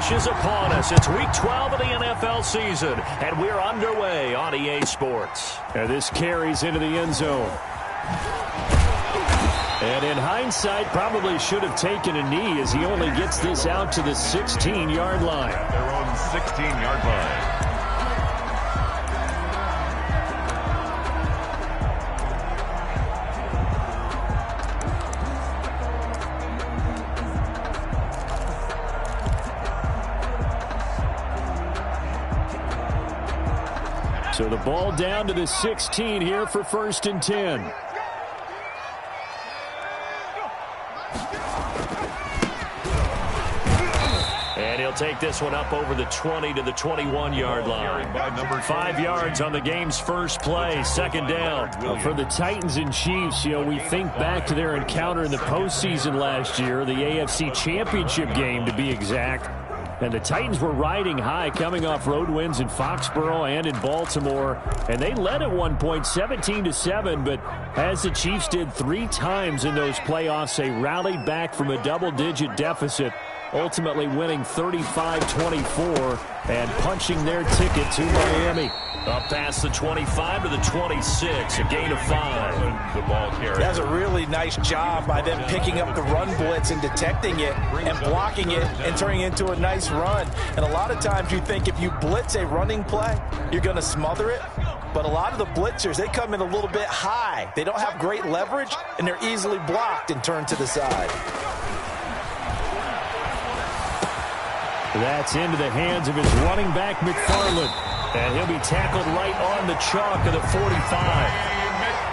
rush is upon us. It's Week 12 of the NFL season, and we're underway on EA Sports. And this carries into the end zone. And in hindsight, probably should have taken a knee as he only gets this out to the 16-yard line. Their own 16-yard line. So the ball down to the 16 here for 1st and 10. And he'll take this one up over the 20 to the 21-yard line. 5 yards on the game's first play, 2nd down. For the Titans and Chiefs, we think back to their encounter in the postseason last year, the AFC Championship game to be exact. And the Titans were riding high, coming off road wins in Foxborough and in Baltimore. And they led at one point 17-7, but as the Chiefs did 3 times in those playoffs, they rallied back from a double-digit deficit, ultimately winning 35-24 and punching their ticket to Miami. Up past the 25 to the 26, a gain of 5. The ball carrier. That's a really nice job by them picking up the run blitz and detecting it and blocking it and turning it into a nice run. And a lot of times you think if you blitz a running play, you're going to smother it. But a lot of the blitzers, they come in a little bit high. They don't have great leverage, and they're easily blocked and turned to the side. That's into the hands of his running back, McFarland. And he'll be tackled right on the chalk of the 45.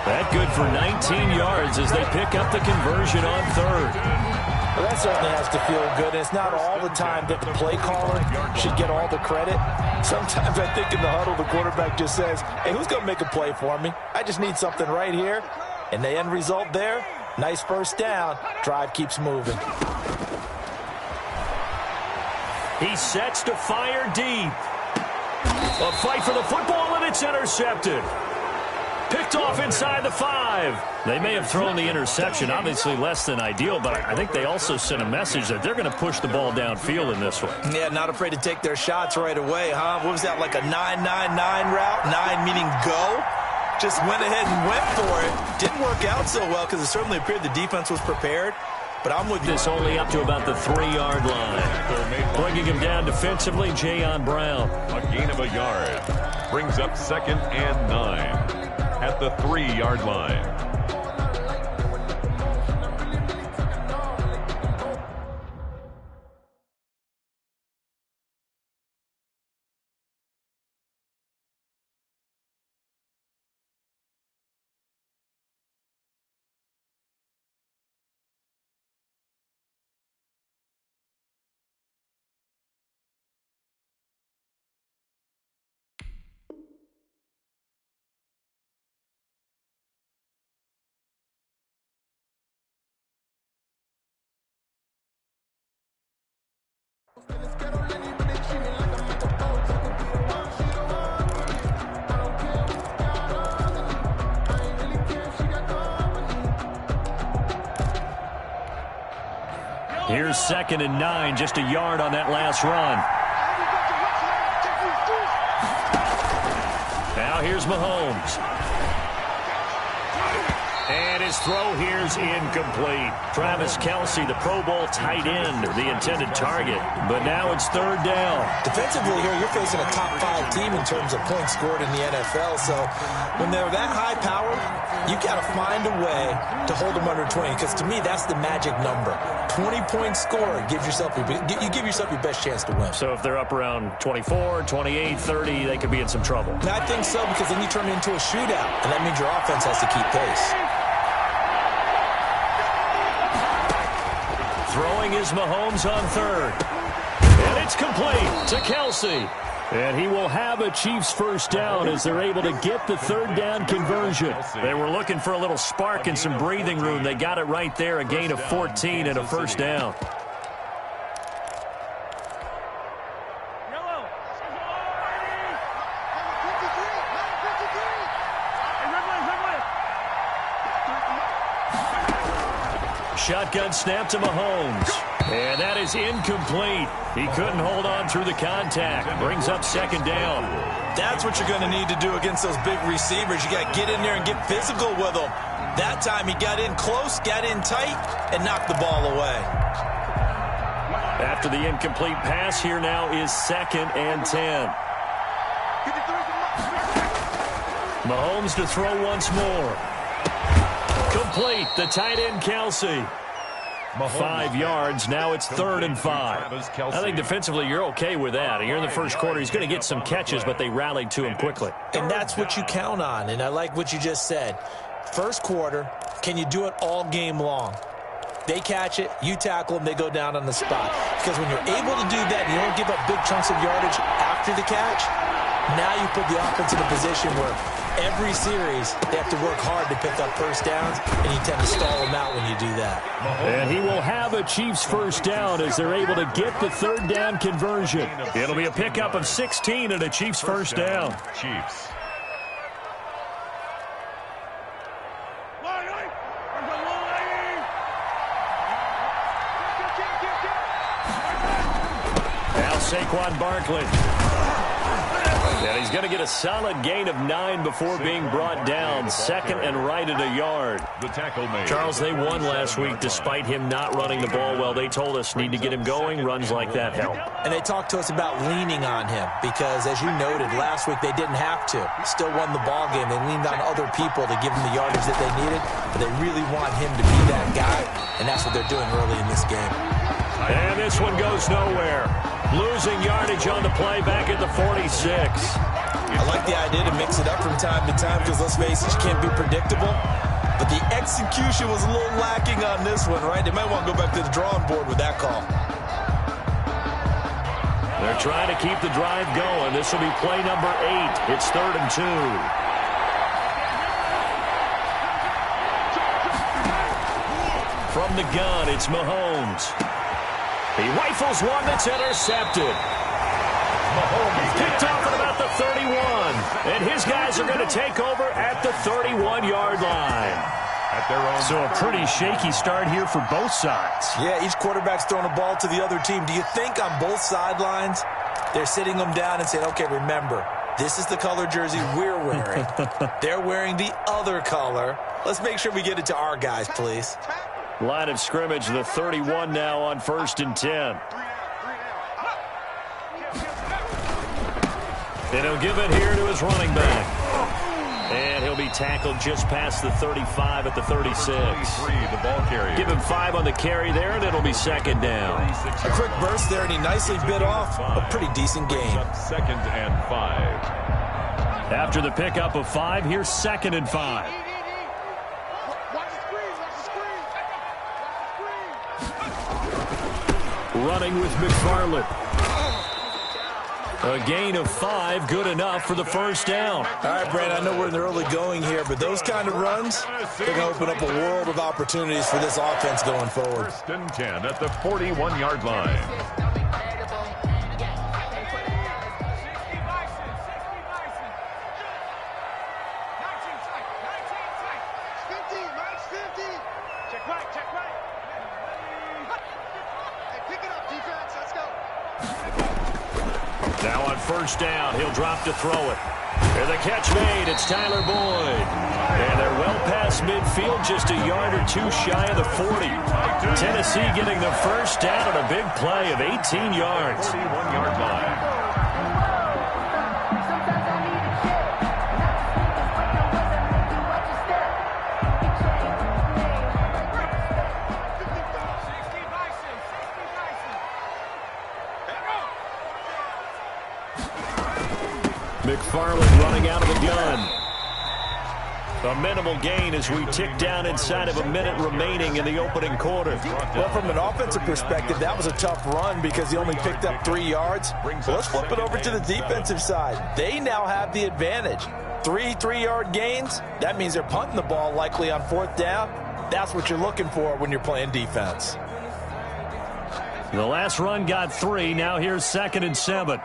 That good for 19 yards as they pick up the conversion on 3rd. Well, that certainly has to feel good. It's not all the time that the play caller should get all the credit. Sometimes I think in the huddle, the quarterback just says, hey, who's going to make a play for me? I just need something right here. And the end result there, nice 1st down. Drive keeps moving. He sets to fire deep. A fight for the football, and it's intercepted. Picked off inside the 5. They may have thrown the interception, obviously less than ideal, but I think they also sent a message that they're going to push the ball downfield in this one. Yeah, not afraid to take their shots right away, huh? What was that, like a 9-9-9 route? 9 meaning go? Just went ahead and went for it. Didn't work out so well because it certainly appeared the defense was prepared. But I'm with you. This only up to about the 3-yard line. Bringing him down defensively, Jayon Brown. A gain of a yard. Brings up 2nd and 9 at the 3-yard line. Here's 2nd and 9, just a yard on that last run. Now here's Mahomes. And his throw here's incomplete. Travis Kelce, the Pro Bowl tight end, the intended target. But now it's 3rd down. Defensively here, you're facing a top 5 team in terms of points scored in the NFL. So when they're that high powered, you got to find a way to hold them under 20. Because to me, that's the magic number. 20-point score gives yourself you give yourself your best chance to win. So if they're up around 24, 28, 30, they could be in some trouble. And I think so, because then you turn it into a shootout, and that means your offense has to keep pace. Throwing is Mahomes on 3rd. And it's complete to Kelce. And he will have a Chiefs 1st down as they're able to get the 3rd down conversion. They were looking for a little spark and some breathing room. They got it right there, a gain of 14 and a 1st down. Shotgun snap to Mahomes. And that is incomplete. He couldn't hold on through the contact. Brings up second down. That's what you're going to need to do against those big receivers. You got to get in there and get physical with them. That time he got in close, got in tight, and knocked the ball away. After the incomplete pass, here now is 2nd and 10. Mahomes to throw once more. Complete. The tight end, Kelce. 5 yards. Now it's 3rd and 5. I think defensively you're okay with that. Here in the first quarter, he's going to get some catches, but they rallied to him quickly. And that's what you count on, and I like what you just said. First quarter, can you do it all game long? They catch it, you tackle them, they go down on the spot. Because when you're able to do that and you don't give up big chunks of yardage after the catch, now you put the offense in a position where every series they have to work hard to pick up first downs, and you tend to stall them out when you do that. And he will have a Chiefs first down as they're able to get the 3rd down conversion. It'll be a pickup of 16 and a Chiefs first down. Chiefs. Now Saquon Barkley. And he's going to get a solid gain of 9 before being brought down. 2nd and right at a yard. The tackle made. Charles, they won last week despite him not running the ball well. They told us need to get him going. Runs like that help. And they talked to us about leaning on him because, as you noted, last week they didn't have to. Still won the ball game. They leaned on other people to give them the yardage that they needed. But they really want him to be that guy, and that's what they're doing early in this game. And this one goes nowhere. Losing yardage on the play back at the 46. I like the idea to mix it up from time to time because, let's face it, you can't be predictable. But the execution was a little lacking on this one, right? They might want to go back to the drawing board with that call. They're trying to keep the drive going. This will be play number 8. It's 3rd and 2. From the gun, it's Mahomes. He rifles one that's intercepted. Mahomes picked off at about the 31. And his guys are going to take over at the 31-yard line. At their own. So a pretty shaky start here for both sides. Yeah, each quarterback's throwing a ball to the other team. Do you think on both sidelines they're sitting them down and saying, okay, remember, this is the color jersey we're wearing. They're wearing the other color. Let's make sure we get it to our guys, please. Line of scrimmage, the 31 now on 1st and 10. And he'll give it here to his running back. And he'll be tackled just past the 35 at the 36. The ball carrier. Give him 5 on the carry there, and it'll be 2nd down. A quick burst there, and he nicely bit off a pretty decent gain. 2nd and 5. After the pickup of 5, here's 2nd and 5. Running with McFarland. A gain of 5, good enough for the first down. All right, Brad, I know we're in the early going here, but those kind of runs, they're going to open up a world of opportunities for this offense going forward. 1st and 10 at the 41-yard line. Now on 1st down, he'll drop to throw it. And the catch made, it's Tyler Boyd. And they're well past midfield, just a yard or 2 shy of the 40. Tennessee getting the first down on a big play of 18 yards. 41-yard line. McFarland running out of the gun. A minimal gain as we tick down inside of a minute remaining in the opening quarter. Well, from an offensive perspective, that was a tough run because he only picked up 3 yards. Well, let's flip it over to the defensive side. They now have the advantage. 3 3-yard gains. That means they're punting the ball likely on 4th down. That's what you're looking for when you're playing defense. The last run got 3. Now here's 2nd and 7.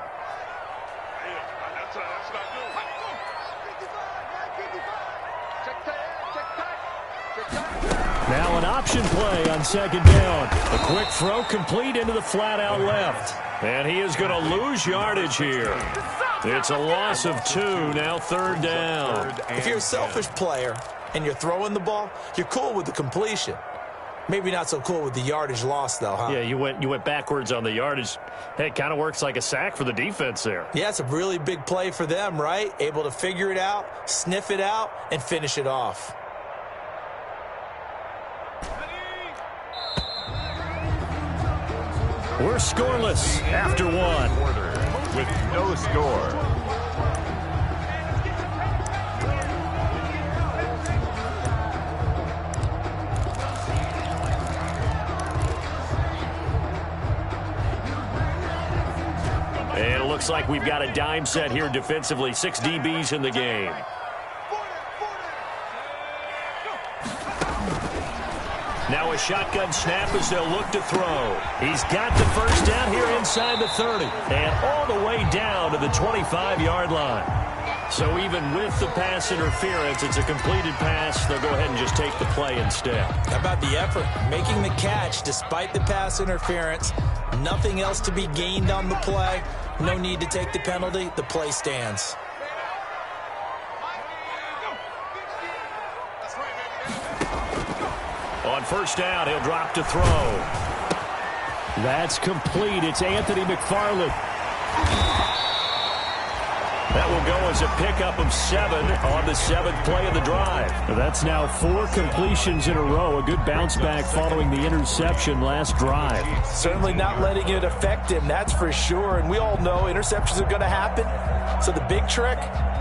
Now an option play on second down. A quick throw complete into the flat out left. And he is going to lose yardage here. It's a loss of 2, now third down. If you're a selfish player and you're throwing the ball, you're cool with the completion. Maybe not so cool with the yardage loss, though, huh? Yeah, you went backwards on the yardage. Hey, it kind of works like a sack for the defense there. Yeah, it's a really big play for them, right? Able to figure it out, sniff it out, and finish it off. We're scoreless after 1. With no score. And it looks like we've got a dime set here defensively. 6 DBs in the game. Now a shotgun snap as they'll look to throw. He's got the first down here inside the 30. And all the way down to the 25-yard line. So even with the pass interference, it's a completed pass. They'll go ahead and just take the play instead. How about the effort? Making the catch despite the pass interference. Nothing else to be gained on the play. No need to take the penalty. The play stands. On first down, he'll drop to throw. That's complete. It's Anthony McFarland. That will go as a pickup of 7 on the 7th play of the drive. That's now 4 completions in a row. A good bounce back following the interception last drive. Certainly not letting it affect him, that's for sure. And we all know interceptions are going to happen. So the big trick,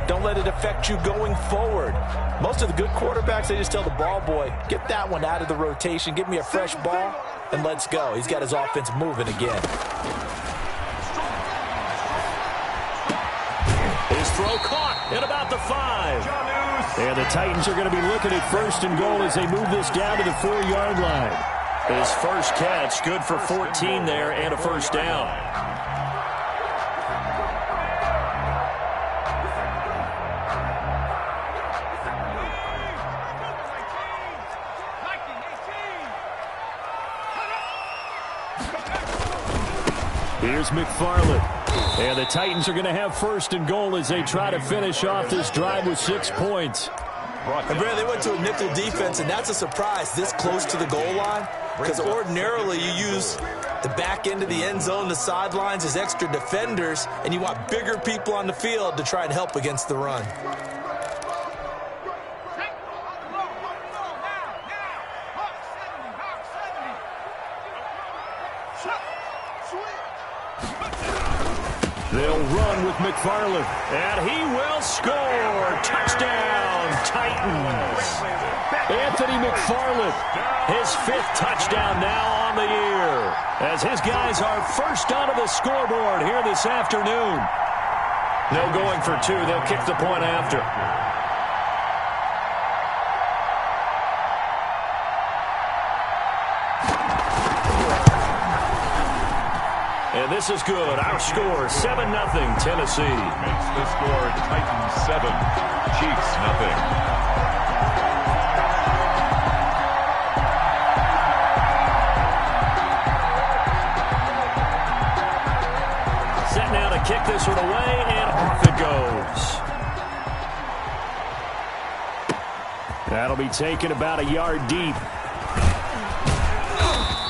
don't let it affect you going forward. Most of the good quarterbacks, they just tell the ball boy, get that one out of the rotation, give me a fresh ball, and let's go. He's got his offense moving again. His throw caught at about the 5. And the Titans are going to be looking at first and goal as they move this down to the 4-yard line. His first catch, good for 14 there and a first down. Here's McFarland. And the Titans are going to have first and goal as they try to finish off this drive with 6 points. And Brad, they went to a nickel defense, and that's a surprise this close to the goal line. Because ordinarily you use the back end of the end zone, the sidelines as extra defenders, and you want bigger people on the field to try and help against the run. They'll run with McFarland, and he will score. Touchdown, Titans. Anthony McFarland, his 5th touchdown now on the year, as his guys are first onto the scoreboard here this afternoon. No going for 2. They'll kick the point after. And this is good. Our score, 7-0, Tennessee. Makes the score Titans 7, Chiefs 0. Set now to kick this one away, and off it goes. That'll be taken about a yard deep.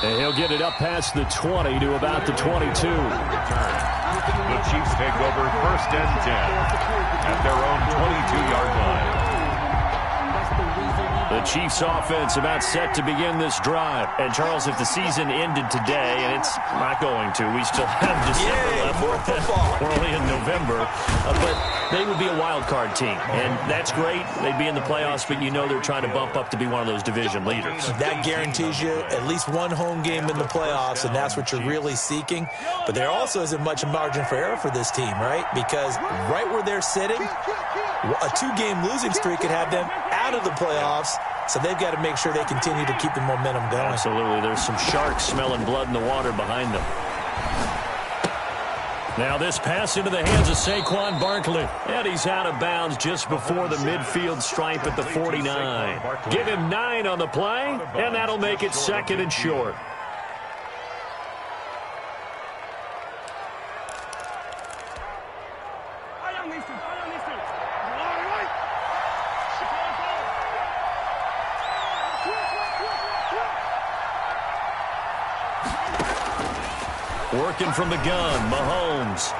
And he'll get it up past the 20 to about the 22. The Chiefs take over first and 10 at their own 22-yard line. The Chiefs offense about set to begin this drive. And Charles, if the season ended today, and it's not going to, we still have December left. More football. We're only in November. But they would be a wild card team. And that's great. They'd be in the playoffs, but you know they're trying to bump up to be one of those division leaders. That guarantees you at least one home game in the playoffs, and that's what you're really seeking. But there also isn't much margin for error for this team, right? Because right where they're sitting, a 2-game losing streak could have them out of the playoffs. So they've got to make sure they continue to keep the momentum going. Absolutely. There's some sharks smelling blood in the water behind them. Now this pass into the hands of Saquon Barkley. And he's out of bounds just before the midfield stripe at the 49. Give him 9 on the play, and that'll make it 2nd and short. Working from the gun, Mahomes.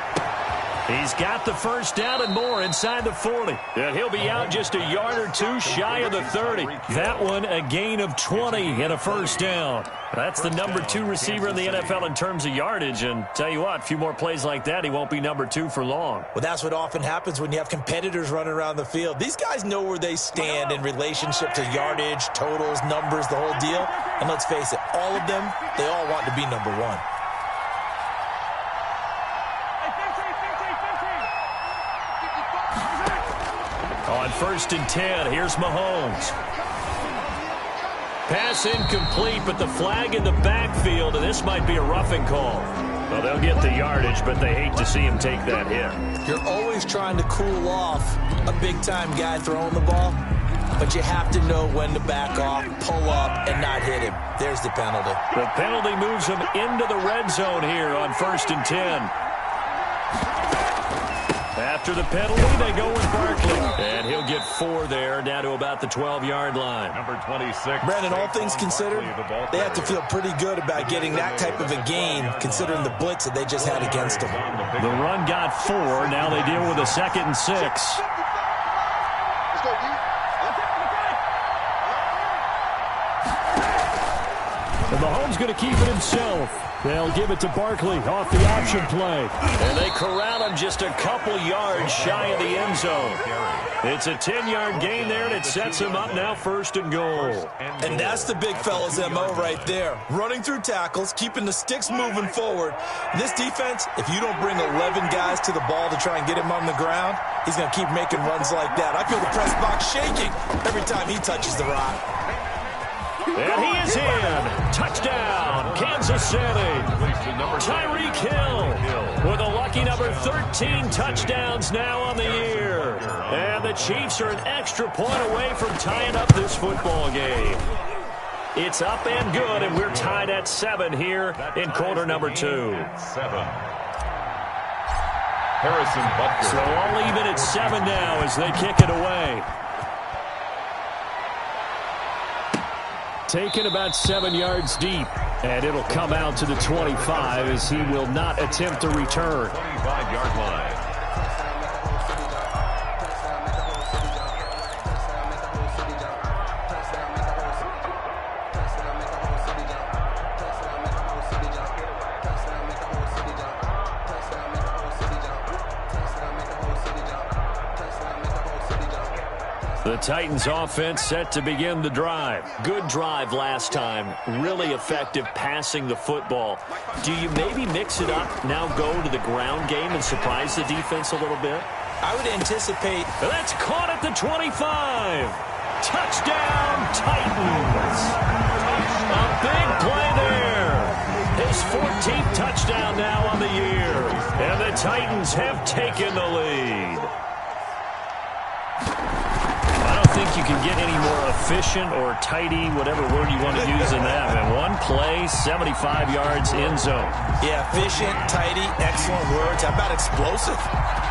He's got the first down and more inside the 40. And he'll be out just a yard or two shy of the 30. That one a gain of 20 and a first down. That's the number 2 receiver in the NFL in terms of yardage. And tell you what, a few more plays like that, he won't be number 2 for long. Well, that's what often happens when you have competitors running around the field. These guys know where they stand in relationship to yardage, totals, numbers, the whole deal. And let's face it, all of them, they all want to be number 1. On 1st and 10, here's Mahomes. Pass incomplete, but the flag in the backfield, and this might be a roughing call. Well, they'll get the yardage, but they hate to see him take that hit. You're always trying to cool off a big-time guy throwing the ball, but you have to know when to back off, pull up, and not hit him. There's the penalty. The penalty moves him into the red zone here on 1st and 10. After the penalty, they go with Barkley. And he'll get 4 there, down to about the 12-yard line. Number 26. Brandon, all things considered, they have to feel pretty good about getting that type of a gain, considering the blitz that they just had against them. The run got 4. Now they deal with a 2nd and 6. And Mahomes going to keep it himself. They'll give it to Barkley off the option play. And they corral him just a couple yards shy of the end zone. It's a 10-yard gain there, and it sets him up now 1st and goal. And that's the big fella's MO right there. Running through tackles, keeping the sticks moving forward. This defense, if you don't bring 11 guys to the ball to try and get him on the ground, he's going to keep making runs like that. I feel the press box shaking every time he touches the rock. And he is in. Touchdown, Kansas City. Tyreek Hill with a lucky number 13 touchdowns now on the year. And the Chiefs are an extra point away from tying up this football game. It's up and good, and we're tied at 7 here in quarter number 2. 7. Harrison Butker. So all even at 7 now as they kick it away. Taken about 7 yards deep, and it'll come out to the 25 as he will not attempt to return. 25-yard line. The Titans offense set to begin the drive. Good drive last time. Really effective passing the football. Do you maybe mix it up, now go to the ground game and surprise the defense a little bit? I would anticipate. That's caught at the 25. Touchdown, Titans. A big play there. His 14th touchdown now on the year. And the Titans have taken the lead. I think you can get any more efficient or tidy, whatever word you want to use in that. And one play, 75 yards in zone. Yeah, efficient, tidy, excellent words. How about explosive?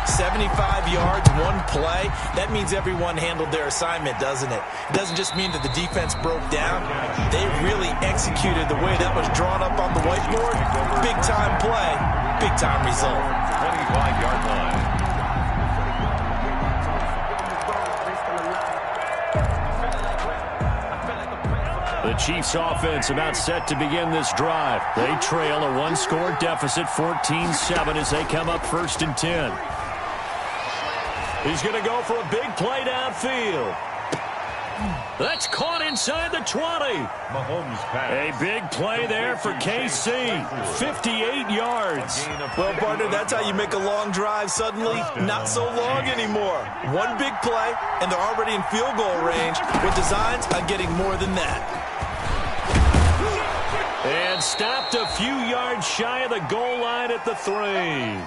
75 yards, one play. That means everyone handled their assignment, doesn't it? It doesn't just mean that the defense broke down. They really executed the way that was drawn up on the whiteboard. Big-time play, big-time result. 25-yard line. The Chiefs offense about set to begin this drive. They trail a one-score deficit, 14-7 as they come up 1st and 10. He's going to go for a big play downfield. That's caught inside the 20. Mahomes pass. A big play there for KC. 58 yards. Well, partner, that's how you make a long drive suddenly not so long anymore. One big play, and they're already in field goal range with designs on getting more than that. And stopped a few yards shy of the goal line at the 3.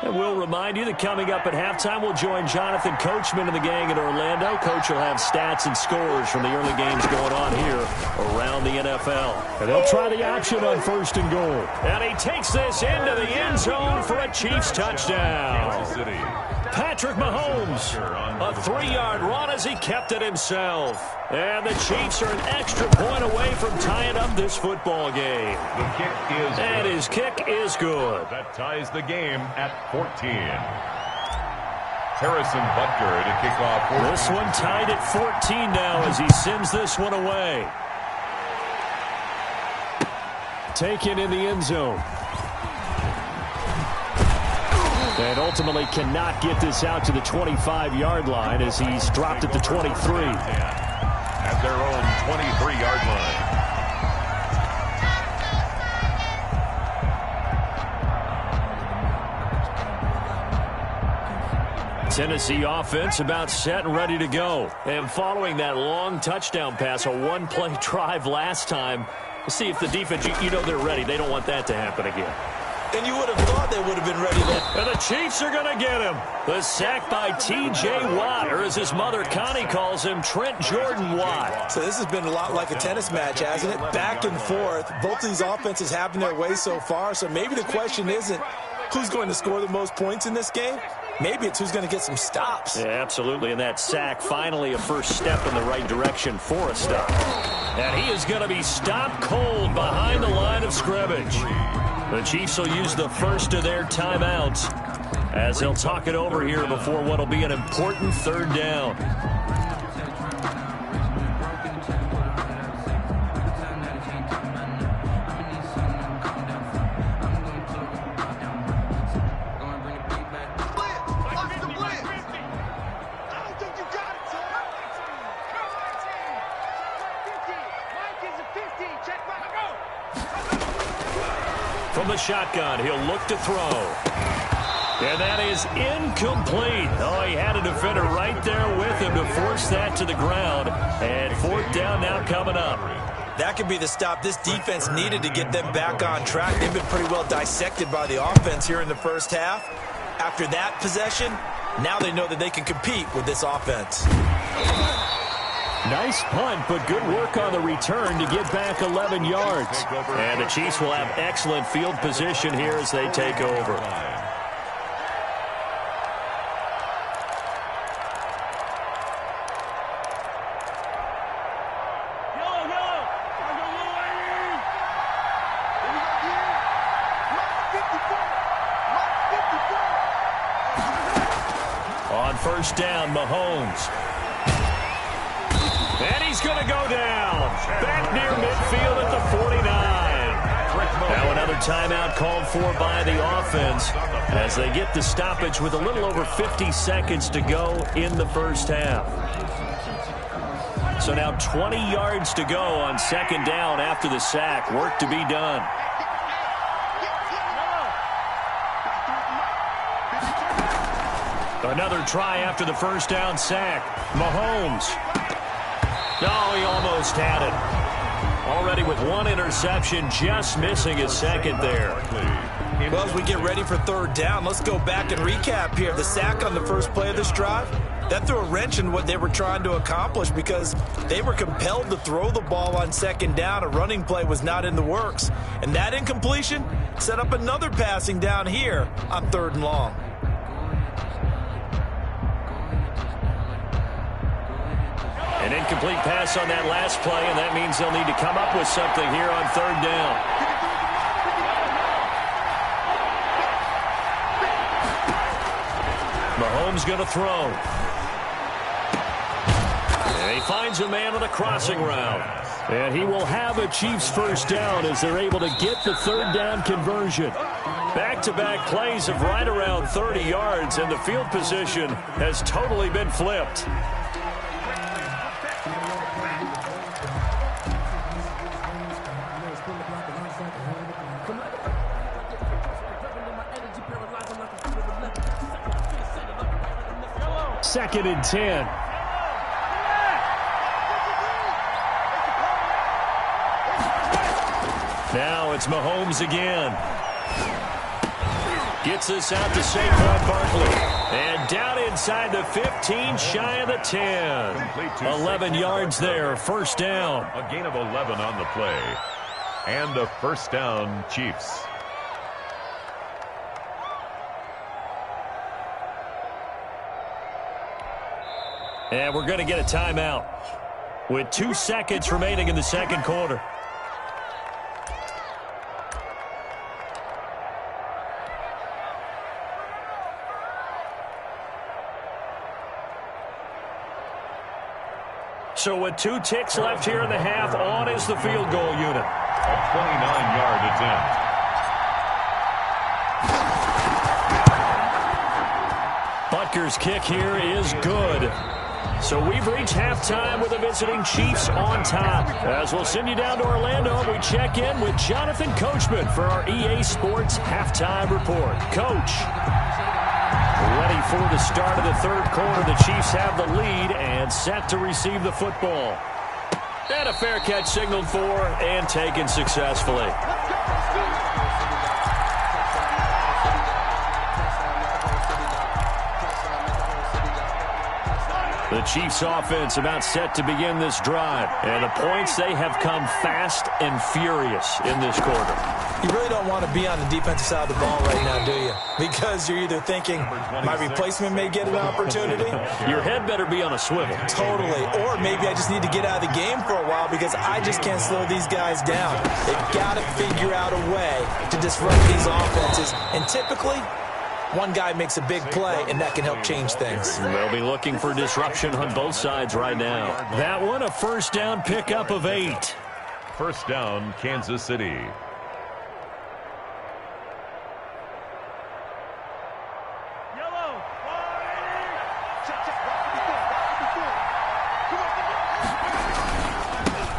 And we'll remind you that coming up at halftime, we'll join Jonathan Coachman and the gang in Orlando. Coach will have stats and scores from the early games going on here around the NFL. And they'll try the option on 1st and goal. And he takes this into the end zone for a Chiefs touchdown. Patrick Mahomes, a 3-yard run as he kept it himself. And the Chiefs are an extra point away from tying up this football game. The kick is good. And his kick is good. That ties the game at 14. Harrison Butker to kick off. This one tied at 14 now as he sends this one away. Taken in the end zone. And ultimately cannot get this out to the 25-yard line as he's dropped at the 23. At their own 23-yard line. Tennessee offense about set and ready to go. And following that long touchdown pass, a one-play drive last time, we'll see if the defense, you know they're ready. They don't want that to happen again. And you would have thought they would have been ready then. And the Chiefs are going to get him. The sack by T.J. Watt, or as his mother Connie calls him, Trent Jordan Watt. So this has been a lot like a tennis match, hasn't it? Back and forth. Both of these offenses having their way so far. So maybe the question isn't who's going to score the most points in this game. Maybe it's who's going to get some stops. Yeah, absolutely. And that sack, finally a first step in the right direction for a stop. And he is going to be stopped cold behind the line of scrimmage. The Chiefs will use the first of their timeouts as they'll talk it over here before what will be an important 3rd down. From the shotgun, he'll look to throw. And that is incomplete. Oh, he had a defender right there with him to force that to the ground. And 4th down now coming up. That could be the stop this defense needed to get them back on track. They've been pretty well dissected by the offense here in the first half. After that possession, now they know that they can compete with this offense. Nice punt, but good work on the return to get back 11 yards. And the Chiefs will have excellent field position here as they take over. On 1st down, Mahomes. And he's going to go down. Back near midfield at the 49. Now another timeout called for by the offense as they get the stoppage with a little over 50 seconds to go in the first half. So now 20 yards to go on 2nd down after the sack. Work to be done. Another try after the 1st down sack. Mahomes. No, he almost had it. Already with 1 interception, just missing his 2nd there. Well, as we get ready for 3rd down, let's go back and recap here. The sack on the first play of this drive, that threw a wrench in what they were trying to accomplish because they were compelled to throw the ball on 2nd down. A running play was not in the works. And that incompletion set up another passing down here on 3rd and long. An incomplete pass on that last play, and that means they'll need to come up with something here on 3rd down. Mahomes going to throw. And he finds a man on the crossing route. And he will have a Chiefs 1st down as they're able to get the 3rd down conversion. Back-to-back plays of right around 30 yards, and the field position has totally been flipped. Second and 10. Now it's Mahomes again. Gets this out to Saquon Barkley. And down inside the 15, shy of the 10. 11 yards there, first down. A gain of 11 on the play. And a first down, Chiefs. And we're going to get a timeout with 2 seconds remaining in the second quarter. So with 2 ticks left here in the half, on is the field goal unit. A 29-yard attempt. Butker's kick here is good. So we've reached halftime with the visiting Chiefs on top. As we'll send you down to Orlando, we check in with Jonathan Coachman for our EA Sports Halftime Report. Coach, ready for the start of the third quarter. The Chiefs have the lead and set to receive the football. And a fair catch signaled for and taken successfully. The Chiefs offense about set to begin this drive. And the points, they have come fast and furious in this quarter. You really don't want to be on the defensive side of the ball right now, do you? Because you're either thinking, my replacement may get an opportunity. Your head better be on a swivel. Totally. Or maybe I just need to get out of the game for a while because I just can't slow these guys down. They've got to figure out a way to disrupt these offenses. And typically, one guy makes a big play, and that can help change things. They'll be looking for disruption on both sides right now. That one, a first down pickup of 8. First down, Kansas City.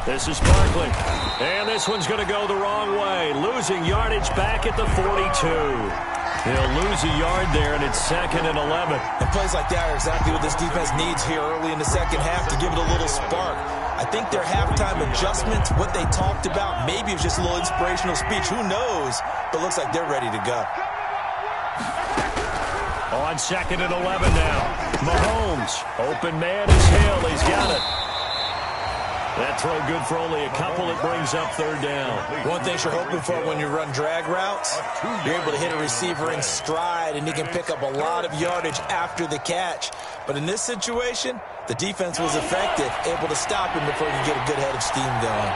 This is Barkley. And this one's going to go the wrong way. Losing yardage back at the 42. He'll lose a yard there, and it's 2nd and 11. And plays like that are exactly what this defense needs here early in the second half to give it a little spark. I think their halftime adjustments, what they talked about, maybe it was just a little inspirational speech. Who knows? But looks like they're ready to go. On 2nd and 11 now. Mahomes. Open man is Hill. He's got it. That throw good for only a couple. It brings up third down. One thing you're hoping for when you run drag routes, you're able to hit a receiver in stride, and he can pick up a lot of yardage after the catch. But in this situation, the defense was effective, able to stop him before he could get a good head of steam going.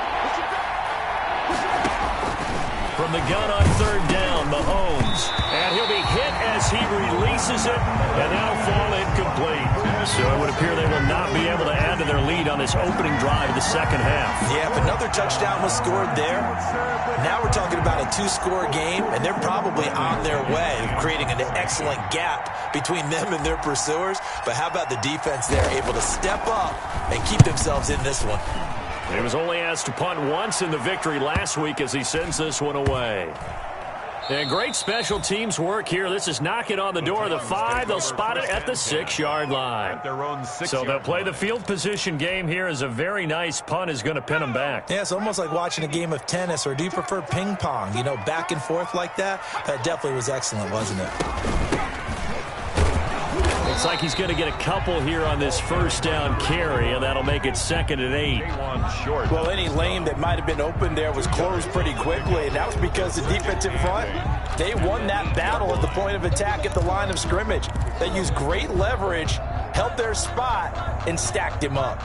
From the gun on third down, Mahomes. And he'll be hit as he releases it, and that'll fall incomplete. So it would appear they will not be able to add to their lead on this opening drive of the second half. Yeah, if another touchdown was scored there, now we're talking about a 2-score game, and they're probably on their way of creating an excellent gap between them and their pursuers. But how about the defense there, able to step up and keep themselves in this one? He was only asked to punt once in the victory last week as he sends this one away. And great special teams work here. This is knocking on the door of the 5. They'll spot it at the 6-yard line. So they'll play the field position game here as a very nice punt is going to pin them back. Yeah, it's almost like watching a game of tennis, or do you prefer ping pong? You know, back and forth like that? That definitely was excellent, wasn't it? Looks like he's going to get a couple here on this first down carry, and that'll make it 2nd and 8. Well, any lane that might have been open there was closed pretty quickly, and that was because the defensive front, they won that battle at the point of attack at the line of scrimmage. They used great leverage, held their spot, and stacked him up.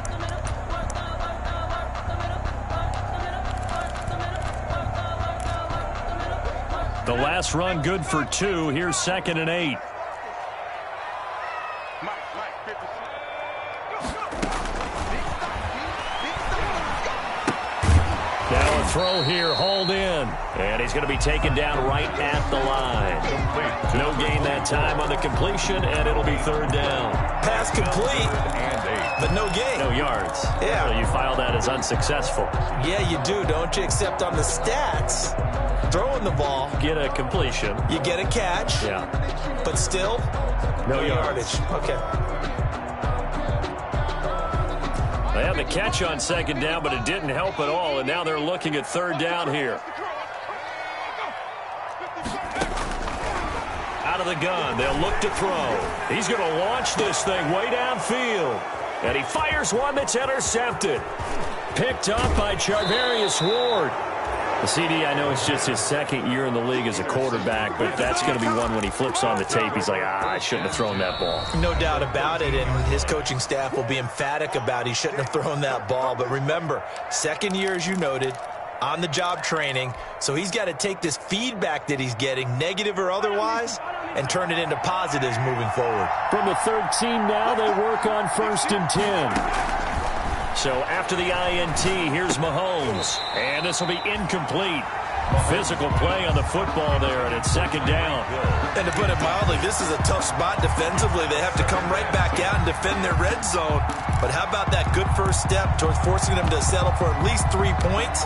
The last run good for 2. Here's 2nd and 8. Now a throw here, hauled in. And he's going to be taken down right at the line. No gain that time on the completion, and it'll be third down. Pass complete, but no gain. No yards. Yeah. So you file that as unsuccessful. Yeah, you do, don't you? Except on the stats, throwing the ball, Get a completion. you get a catch, Yeah. but still, No yardage. Okay. They had the catch on second down, but it didn't help at all, and now they're looking at third down here. out of the gun. They'll look to throw. He's going to launch this thing way downfield. And he fires one that's intercepted. Picked up by Charvarius Ward. The CD, I know it's just his second year in the league as a quarterback, but that's going to be one when he flips on the tape. He's like, I shouldn't have thrown that ball. No doubt about it, and his coaching staff will be emphatic about he shouldn't have thrown that ball. But remember, second year, as you noted, on-the-job training, so he's got to take this feedback that he's getting, negative or otherwise, and turn it into positives moving forward. From the 13 now, they work on 1st and 10. So after the INT, here's Mahomes. And this will be incomplete. Physical play on the football there, and it's 2nd down. And to put it mildly, this is a tough spot defensively. They have to come right back out and defend their red zone. But how about that good first step towards forcing them to settle for at least 3 points?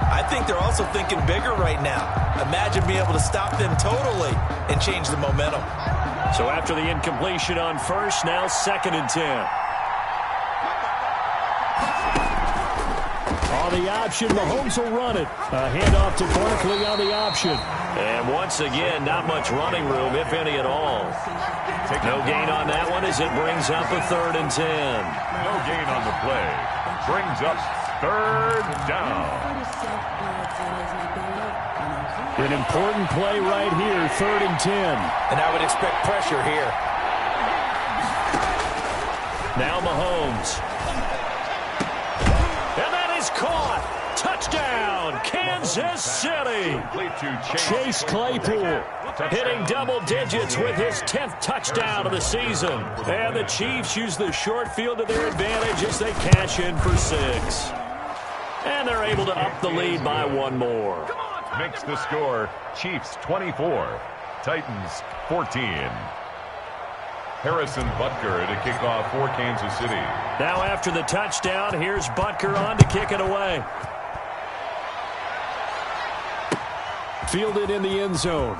I think they're also thinking bigger right now. Imagine being able to stop them totally and change the momentum. So after the incompletion on 1st, now 2nd and 10. On the option, Mahomes will run it. A handoff to Barkley on the option. And once again, not much running room, if any at all. No gain on that one as it brings up a 3rd and 10. No gain on the play. Brings up 3rd down. An important play right here, 3rd and 10. And I would expect pressure here. Now Mahomes. And that is caught. Touchdown, Kansas City. Chase Claypool hitting double digits with his 10th touchdown of the season. And the Chiefs use the short field to their advantage as they cash in for 6. And they're able to up the lead by 1 more. Makes the score Chiefs 24, Titans 14. Harrison Butker to kick off for Kansas City. Now after the touchdown, here's Butker on to kick it away. Fielded in the end zone.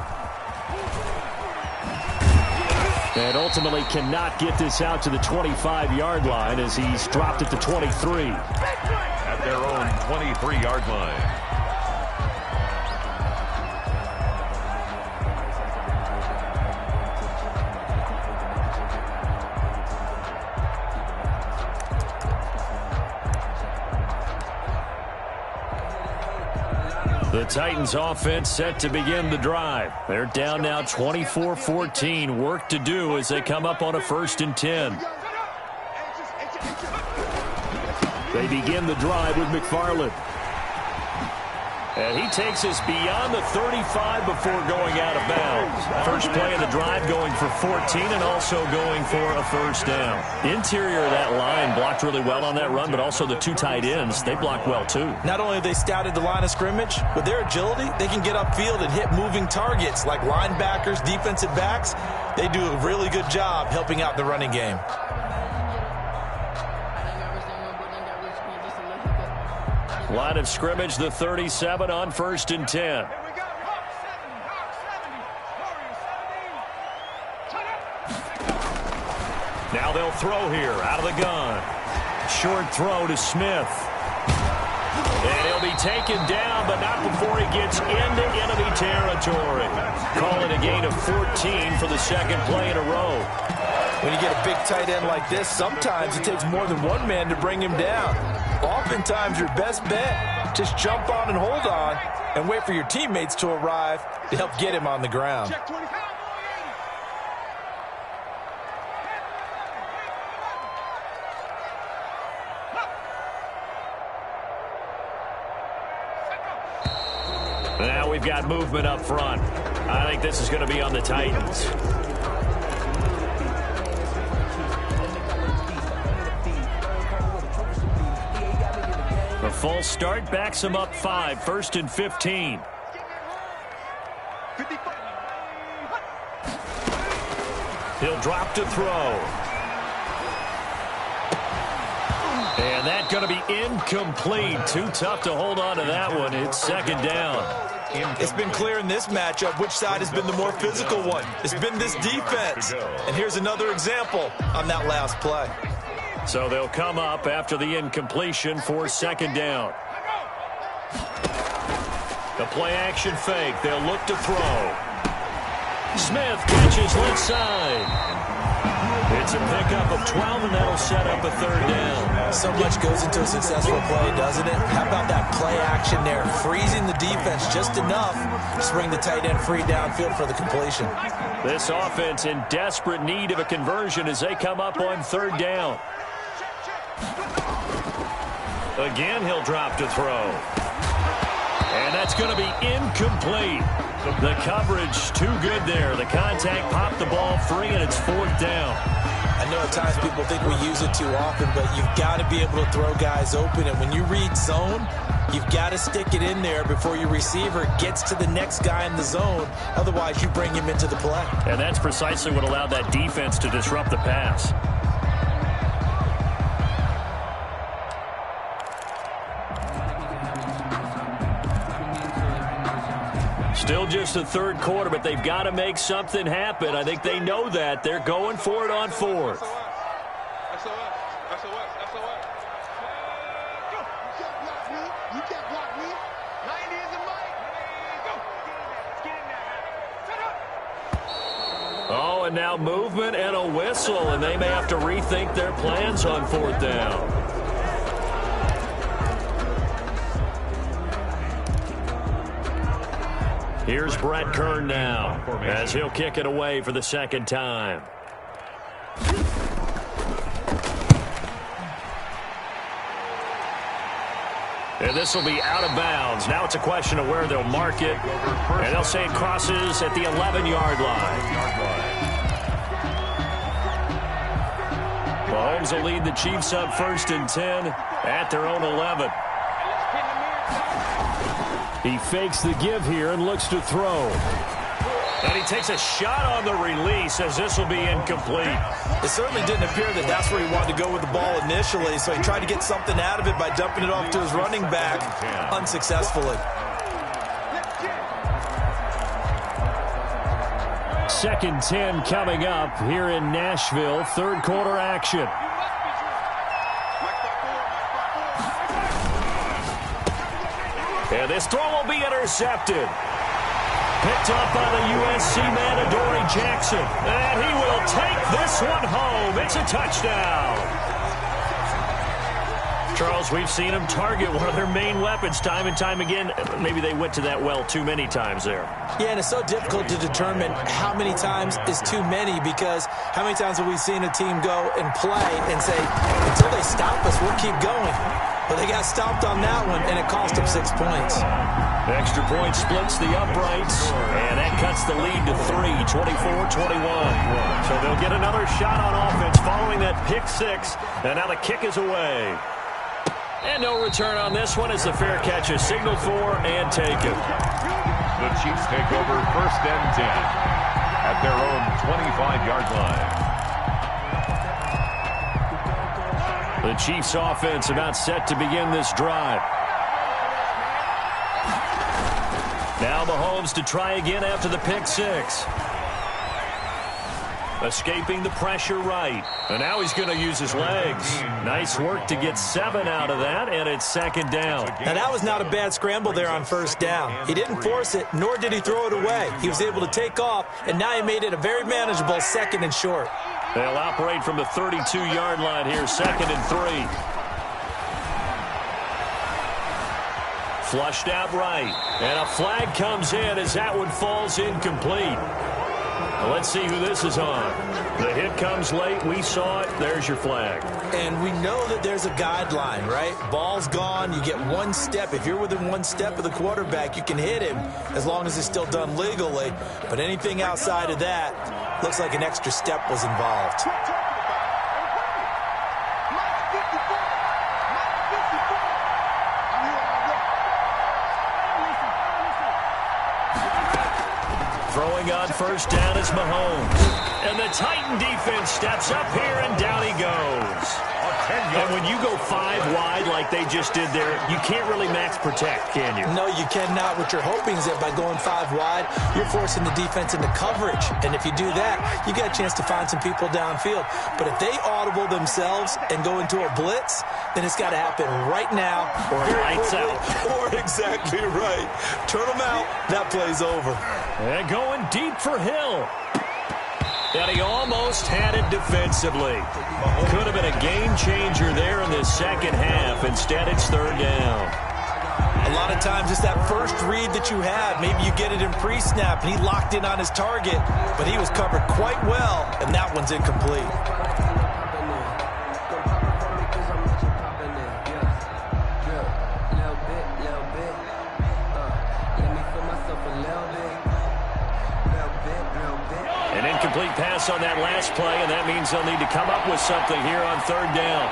And ultimately cannot get this out to the 25-yard line as he's dropped at the 23. At their own 23-yard line. The Titans offense set to begin the drive. They're down now 24-14. Work to do as they come up on a 1st and 10. They begin the drive with McFarland. And he takes us beyond the 35 before going out of bounds. First play of the drive going for 14 and also going for a 1st down. Interior of that line blocked really well on that run, but also the 2 tight ends, they blocked well too. Not only have they scouted the line of scrimmage, with their agility, they can get upfield and hit moving targets like linebackers, defensive backs. They do a really good job helping out the running game. Line of scrimmage, the 37 on 1st and 10. Now they'll throw here out of the gun. Short throw to Smith. And he'll be taken down, but not before he gets into enemy territory. Calling a gain of 14 for the 2nd play in a row. When you get a big tight end like this, sometimes it takes more than one man to bring him down. Oftentimes, your best bet, just jump on and hold on and wait for your teammates to arrive to help get him on the ground. Now we've got movement up front. I think this is going to be on the Titans. A false start backs him up 5, 1st and 15. He'll drop to throw. And that's going to be incomplete. Too tough to hold on to that one. It's 2nd down. It's been clear in this matchup which side has been the more physical one. It's been this defense. And here's another example on that last play. So they'll come up after the incompletion for 2nd down. The play action fake. They'll look to throw. Smith catches left side. It's a pickup of 12, and that'll set up a third down. So much goes into a successful play, doesn't it? How about that play action there? Freezing the defense just enough to bring the tight end free downfield for the completion. This offense in desperate need of a conversion as they come up on third down. Again, he'll drop to throw. And that's going to be incomplete. The coverage too good there. The contact popped the ball free, and it's fourth down. I know at times people think we use it too often, but you've got to be able to throw guys open. And when you read zone, you've got to stick it in there before your receiver gets to the next guy in the zone. Otherwise, you bring him into the play. And that's precisely what allowed that defense to disrupt the pass. Still just the third quarter, but they've got to make something happen. I think they know that. They're going for it on fourth. Oh, and now movement and a whistle, and they may have to rethink their plans on fourth down. Here's Brett Kern now as he'll kick it away for the second time. And this will be out of bounds. Now it's a question of where they'll mark it. And they'll say it crosses at the 11-yard line. Mahomes will lead the Chiefs up 1st and 10 at their own 11. He fakes the give here and looks to throw. And he takes a shot on the release as this will be incomplete. It certainly didn't appear that that's where he wanted to go with the ball initially, so he tried to get something out of it by dumping it off to his running back unsuccessfully. 2nd and 10 coming up here in Nashville. Third quarter action. And this throw will be intercepted. Picked up by the USC man, Adoree Jackson. And he will take this one home. It's a touchdown. Charles, we've seen them target one of their main weapons time and time again. Maybe they went to that well too many times there. Yeah, and it's so difficult to determine how many times is too many, because how many times have we seen a team go and play and say, until they stop us, we'll keep going. But they got stopped on that one, and it cost them 6 points. The extra point splits the uprights, and that cuts the lead to 3, 24-21. So they'll get another shot on offense following that pick six, and now the kick is away. And no return on this one as the fair catch is signaled for and taken. The Chiefs take over 1st and 10 at their own 25-yard line. The Chiefs offense about set to begin this drive. Now Mahomes to try again after the pick six. Escaping the pressure right. And now he's going to use his legs. Nice work to get 7 out of that, and it's 2nd down. Now that was not a bad scramble there on 1st down. He didn't force it, nor did he throw it away. He was able to take off, and now he made it a very manageable 2nd and short. They'll operate from the 32-yard line here, 2nd and 3. Flushed out right. And a flag comes in as that one falls incomplete. Now let's see who this is on. The hit comes late. We saw it. There's your flag. And we know that there's a guideline, right? Ball's gone. You get 1 step. If you're within 1 step of the quarterback, you can hit him as long as it's still done legally. But anything outside of that, looks like an extra step was involved. Throwing on 1st down is Mahomes. And the Titan defense steps up here, and down he goes. And when you go 5 wide like they just did there, you can't really max protect, can you? No, you cannot. What you're hoping is that by going 5 wide, you're forcing the defense into coverage. And if you do that, you got a chance to find some people downfield. But if they audible themselves and go into a blitz, then it's got to happen right now. Or lights out. Or exactly right. Turn them out. That play's over. And going deep for Hill. And he almost had it defensively. Could have been a game changer there in the second half. Instead, it's 3rd down. A lot of times it's that first read that you have. Maybe you get it in pre-snap, and he locked in on his target, but he was covered quite well, and that one's incomplete. Incomplete pass on that last play, and that means they'll need to come up with something here on 3rd down.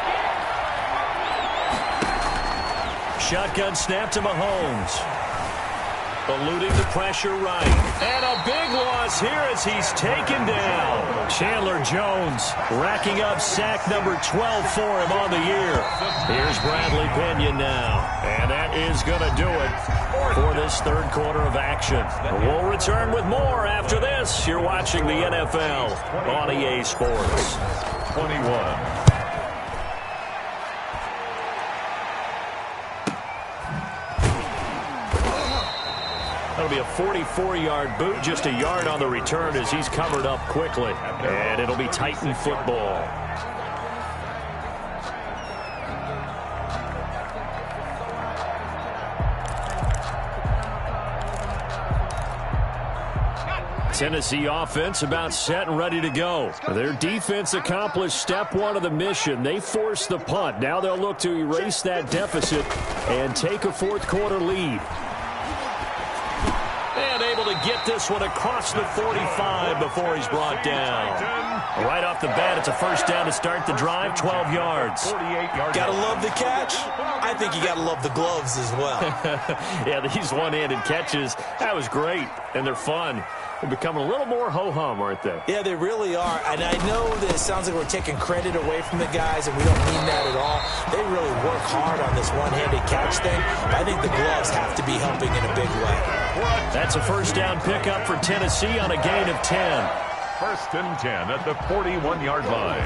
Shotgun snap to Mahomes. Eluding the pressure right. And a big loss here as he's taken down. Chandler Jones racking up sack number 12 for him on the year. Here's Bradley Pinion now. And that is going to do it for this 3rd quarter of action. We'll return with more after this. You're watching the NFL on EA Sports. 21. That'll be a 44-yard boot, just a yard on the return as he's covered up quickly. And it'll be Titan football. Tennessee offense about set and ready to go. Their defense accomplished step 1 of the mission. They forced the punt. Now they'll look to erase that deficit and take a 4th quarter lead. And able to get this one across the 45 before he's brought down. Right off the bat, it's a 1st down to start the drive, 12 yards. Gotta love the catch. I think you gotta love the gloves as well. Yeah, these one-handed catches, that was great, and they're fun. They're becoming a little more ho-hum, aren't they? Yeah, they really are. And I know that it sounds like we're taking credit away from the guys, and we don't mean that at all. They really work hard on this one-handed catch thing. But I think the gloves have to be helping in a big way. That's a 1st down pickup for Tennessee on a gain of 10. 1st and 10 at the 41-yard line.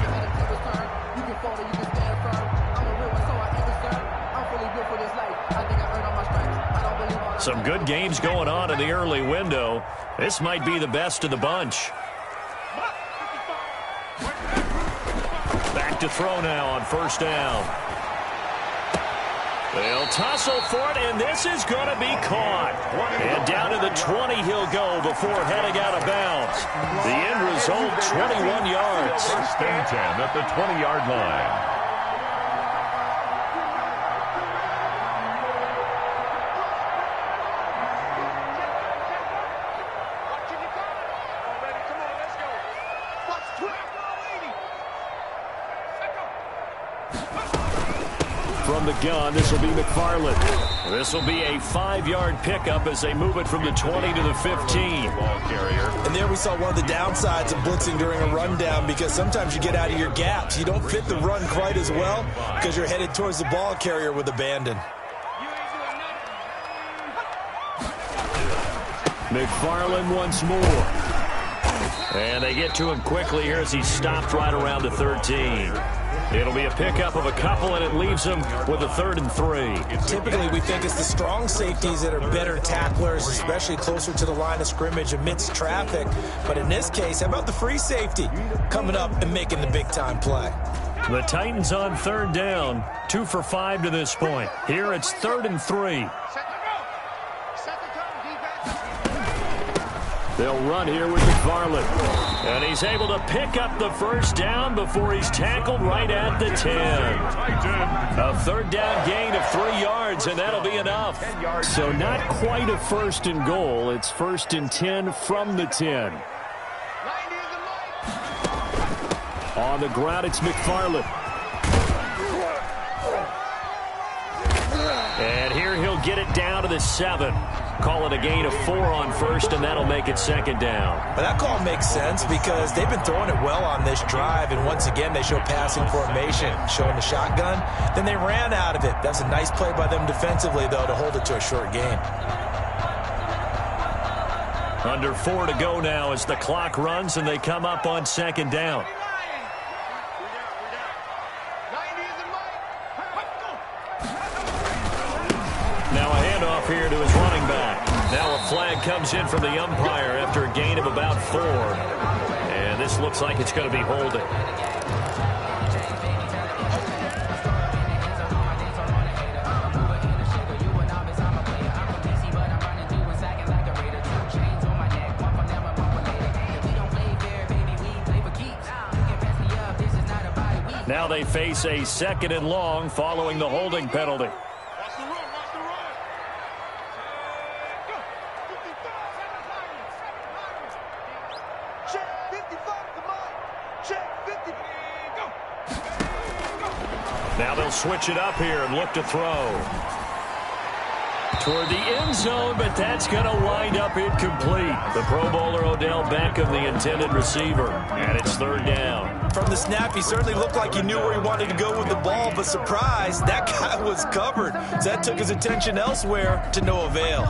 Some good games going on in the early window. This might be the best of the bunch. Back to throw now on 1st down. They'll tussle for it, and this is going to be caught. And down to the 20 he'll go before heading out of bounds. The end result, 21 yards. 1st and 10 at the 20-yard line. From the gun, this will be McFarland. This will be a 5-yard pickup as they move it from the 20 to the 15. Ball carrier. And there we saw one of the downsides of blitzing during a rundown, because sometimes you get out of your gaps. You don't fit the run quite as well because you're headed towards the ball carrier with abandon. McFarland once more. And they get to him quickly here as he's stopped right around the 13. It'll be a pickup of a couple, and it leaves him with a 3rd and 3. Typically, we think it's the strong safeties that are better tacklers, especially closer to the line of scrimmage amidst traffic. But in this case, how about the free safety coming up and making the big-time play? The Titans on 3rd down, 2 for 5 to this point. Here it's 3rd and 3. They'll run here with McFarland. And he's able to pick up the 1st down before he's tackled right at the 10. A 3rd down gain of 3 yards, and that'll be enough. So not quite a 1st and goal. It's 1st and 10 from the 10. On the ground, it's McFarland. And here he'll get it down to the 7. Call it a gain of 4 on first, and that'll make it second down. But that call makes sense because they've been throwing it well on this drive, and once again they show passing formation, showing the shotgun. Then they ran out of it. That's a nice play by them defensively, though, to hold it to a short gain. Under 4 to go now as the clock runs, and they come up on second down. Now a handoff here to his running back. Now a flag comes in from the umpire after a gain of about 4. And this looks like it's going to be holding. Now they face a 2nd and long following the holding penalty. Now they'll switch it up here and look to throw. Toward the end zone, but that's going to wind up incomplete. The Pro Bowler Odell Beckham, the intended receiver, and it's 3rd down. From the snap, he certainly looked like he knew where he wanted to go with the ball, but surprise, that guy was covered. So that took his attention elsewhere to no avail.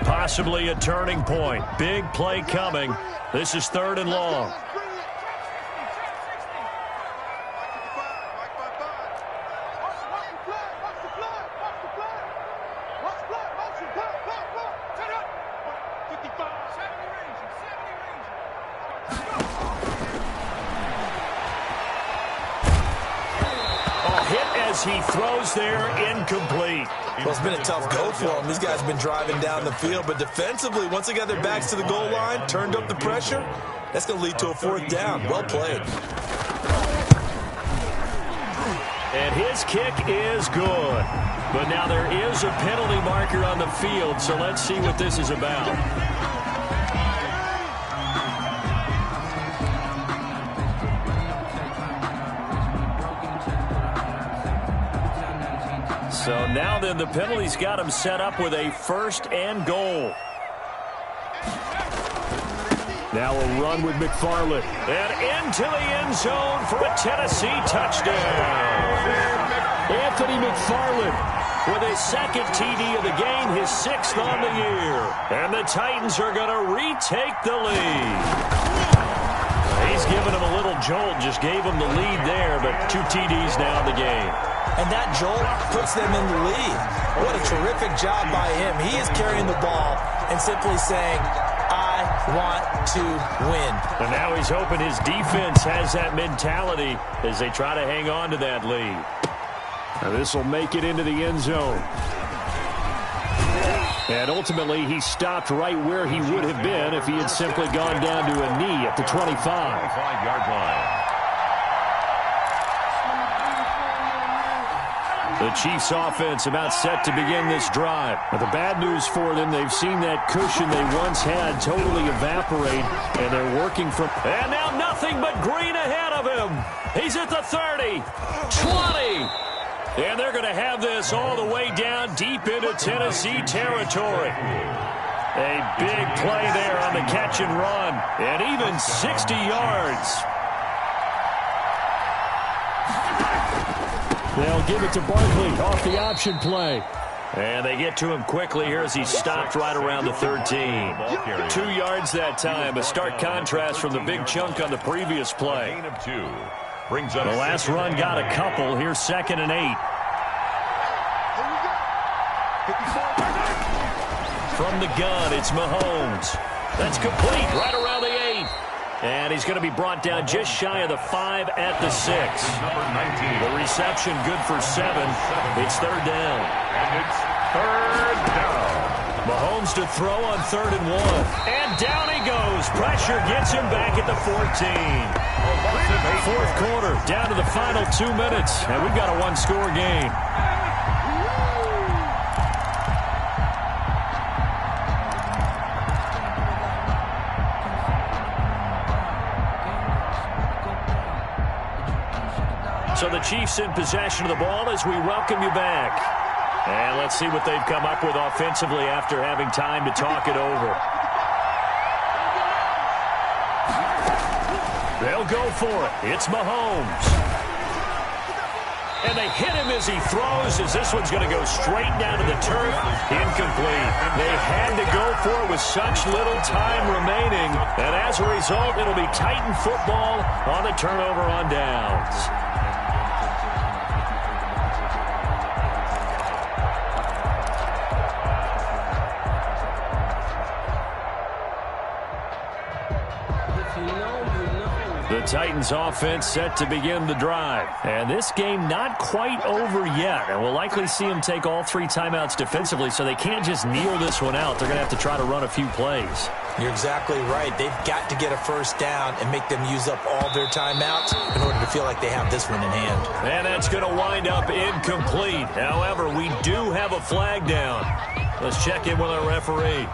Possibly a turning point. Big play coming. This is 3rd and long. He throws there, incomplete. Well, it's been a tough go for him. These guys have been driving down the field, but defensively, once they got their backs to the goal line, turned up the pressure, that's going to lead to a 4th down. Well played. And his kick is good. But now there is a penalty marker on the field, so let's see what this is about. So now then the penalty's got him set up with a 1st and goal. Now a run with McFarland. And into the end zone for a Tennessee touchdown. Anthony McFarland with his 2nd TD of the game, his 6th on the year. And the Titans are going to retake the lead. He's given him a little jolt, just gave him the lead there, but 2 TDs now in the game. And that jolt puts them in the lead. What a terrific job by him. He is carrying the ball and simply saying, I want to win. And now he's hoping his defense has that mentality as they try to hang on to that lead. Now this will make it into the end zone. And ultimately, he stopped right where he would have been if he had simply gone down to a knee at the 25. 25-yard line. The Chiefs offense about set to begin this drive. But the bad news for them, they've seen that cushion they once had totally evaporate, and they're working from... And now nothing but green ahead of him. He's at the 30, 20. And they're going to have this all the way down deep into Tennessee territory. A big play there on the catch and run. And even 60 yards. They'll give it to Barkley off the option play. And they get to him quickly here as he stopped right around the 13. 2 yards that time. A stark contrast from the big chunk on the previous play. The last run got a couple. Here's 2nd and 8. From the gun, it's Mahomes. That's complete right around the 8. And he's going to be brought down just shy of the 5 at the 6. The reception good for 7. It's 3rd down. And it's 3rd down. Mahomes to throw on 3rd and 1. And down he goes. Pressure gets him back at the 14. 4th quarter, down to the final 2 minutes. And we've got a one-score game. So the Chiefs in possession of the ball as we welcome you back. And let's see what they've come up with offensively after having time to talk it over. They'll go for it. It's Mahomes. And they hit him as he throws, as this one's going to go straight down to the turf. Incomplete. They had to go for it with such little time remaining. And as a result, it'll be Titan football on the turnover on downs. The Titans offense set to begin the drive. And this game not quite over yet. And we'll likely see them take all 3 timeouts defensively, so they can't just kneel this one out. They're going to have to try to run a few plays. You're exactly right. They've got to get a first down and make them use up all their timeouts in order to feel like they have this one in hand. And that's going to wind up incomplete. However, we do have a flag down. Let's check in with our referee.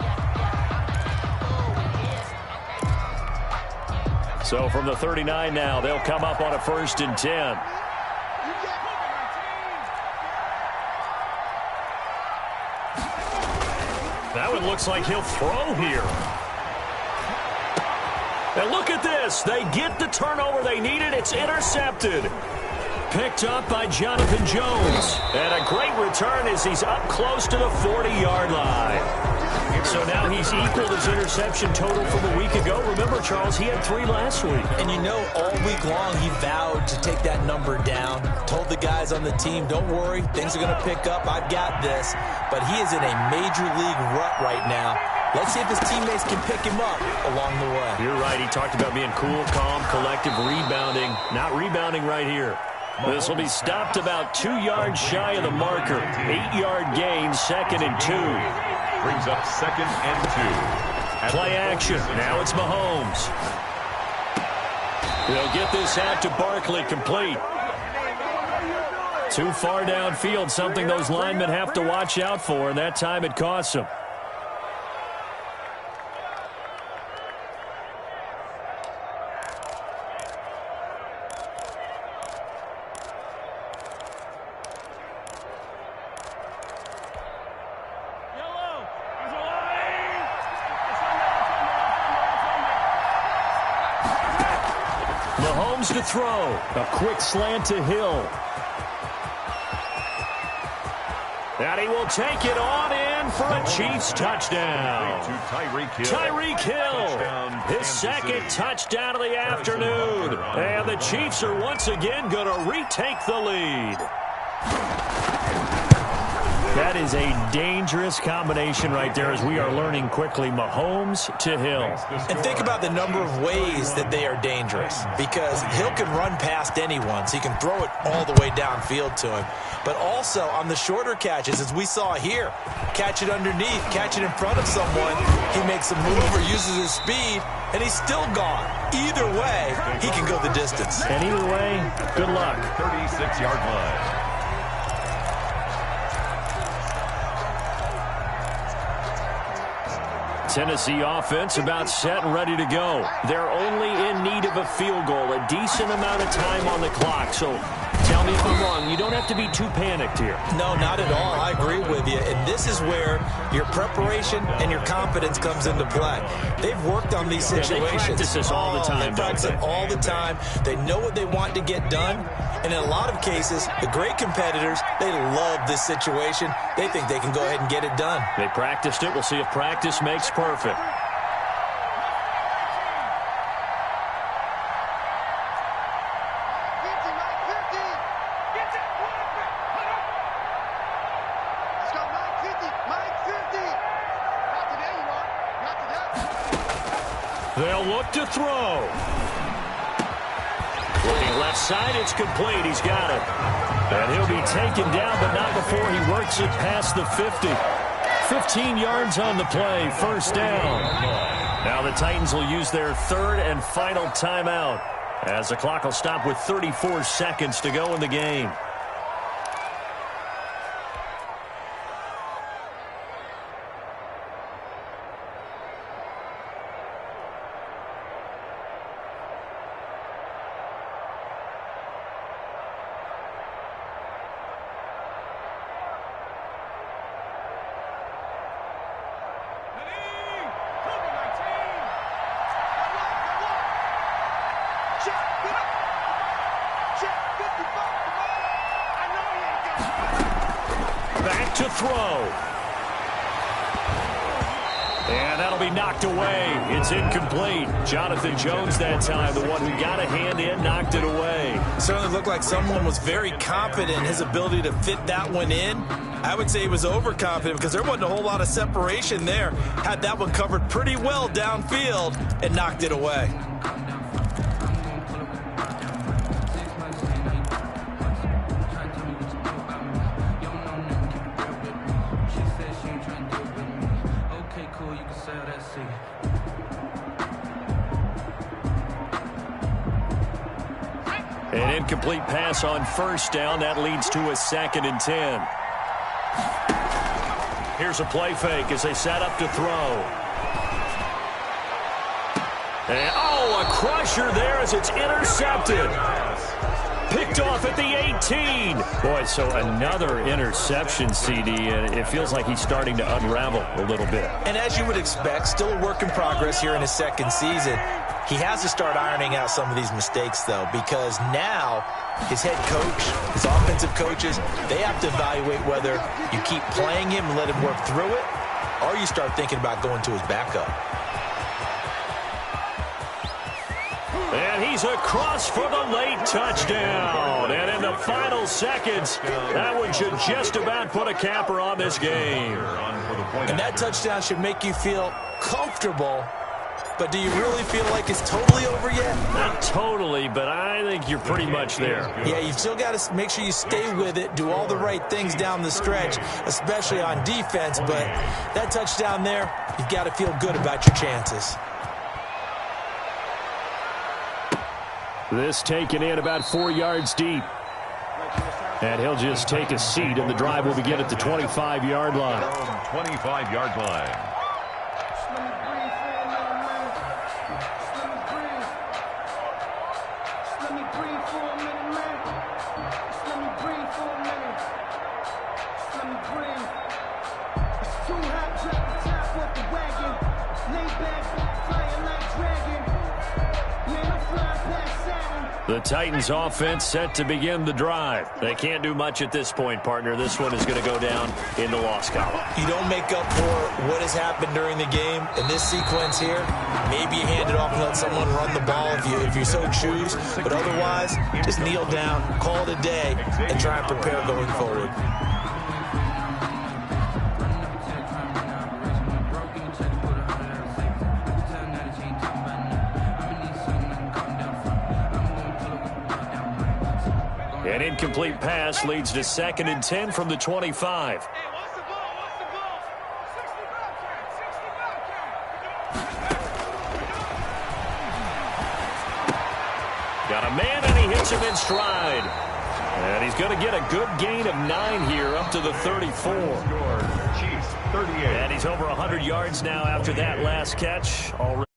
So from the 39 now, they'll come up on a 1st and 10. That one looks like he'll throw here. And look at this. They get the turnover they needed. It's intercepted. Picked up by Jonathan Jones. And a great return as he's up close to the 40-yard line. So now he's equaled his interception total from a week ago. Remember, Charles, he had 3 last week. And you know, all week long he vowed to take that number down. Told the guys on the team, don't worry, things are going to pick up. I've got this. But he is in a major league rut right now. Let's see if his teammates can pick him up along the way. You're right. He talked about being cool, calm, collective, rebounding. Not rebounding right here. This will be stopped about 2 yards shy of the marker. 8-yard gain, 2nd and 2. Brings up 2nd and 2. Play action. Now it's Mahomes. They'll get this out to Barkley, complete. Too far downfield, something those linemen have to watch out for, and that time it costs them. Mahomes to throw. A quick slant to Hill. And he will take it on in for a Chiefs touchdown. Tyreek Hill. His 2nd touchdown of the afternoon. And the Chiefs are once again going to retake the lead. That is a dangerous combination right there as we are learning quickly. Mahomes to Hill. And think about the number of ways that they are dangerous, because Hill can run past anyone, so he can throw it all the way downfield to him. But also on the shorter catches, as we saw here, catch it underneath, catch it in front of someone, he makes a move or uses his speed, and he's still gone. Either way, he can go the distance. And either way, good luck. 36-yard line. Tennessee offense about set and ready to go. They're only in need of a field goal, a decent amount of time on the clock. So tell me if I'm wrong. You don't have to be too panicked here. No, not at all. I agree with you. And this is where your preparation and your confidence comes into play. They've worked on these situations. They practice this all the time. They practice it all the time. They know what they want to get done. And in a lot of cases, the great competitors, they love this situation. They think they can go ahead and get it done. They practiced it. We'll see if practice makes perfect. They'll look to throw. Looking left side, it's complete. He's got it. And he'll be taken down, but not before he works it past the 50. 15 yards on the play, 1st down. Now the Titans will use their 3rd and final timeout, as the clock will stop with 34 seconds to go in the game. throw. And that'll be knocked away. It's incomplete. Jonathan Jones that time, the one who got a hand in, knocked it away. Certainly looked like someone was very confident in his ability to fit that one in. I would say he was overconfident because there wasn't a whole lot of separation there. Had that one covered pretty well downfield and knocked it away. An incomplete pass on first down. That leads to a 2nd and 10. Here's a play fake as they set up to throw. And, a crusher there as it's intercepted. Picked off at the 18. Boy, so another interception, CD, and it feels like he's starting to unravel a little bit. And as you would expect, still a work in progress here in his second season. He has to start ironing out some of these mistakes, though, because now his head coach, his offensive coaches, they have to evaluate whether you keep playing him and let him work through it, or you start thinking about going to his backup. And he's across for the late touchdown. And in the final seconds, that one should just about put a capper on this game. And that touchdown should make you feel comfortable. But do you really feel like it's totally over yet? Not totally, but I think you're pretty much there. Yeah, you've still got to make sure you stay with it, do all the right things down the stretch, especially on defense. But that touchdown there, you've got to feel good about your chances. This taken in about 4 yards deep. And he'll just take a seat, and the drive will begin at the 25-yard line. 25-yard line. The Titans offense set to begin the drive. They can't do much at this point, partner. This one is going to go down in the loss column. You don't make up for what has happened during the game. In this sequence here, maybe you hand it off and let someone run the ball if you so choose. But otherwise, just kneel down, call it a day, and try and prepare going forward. An incomplete pass leads to 2nd and 10 from the 25. Got a man, and he hits him in stride. And he's going to get a good gain of 9 here up to the 34. Chiefs 38. And he's over 100 yards now after that last catch. Already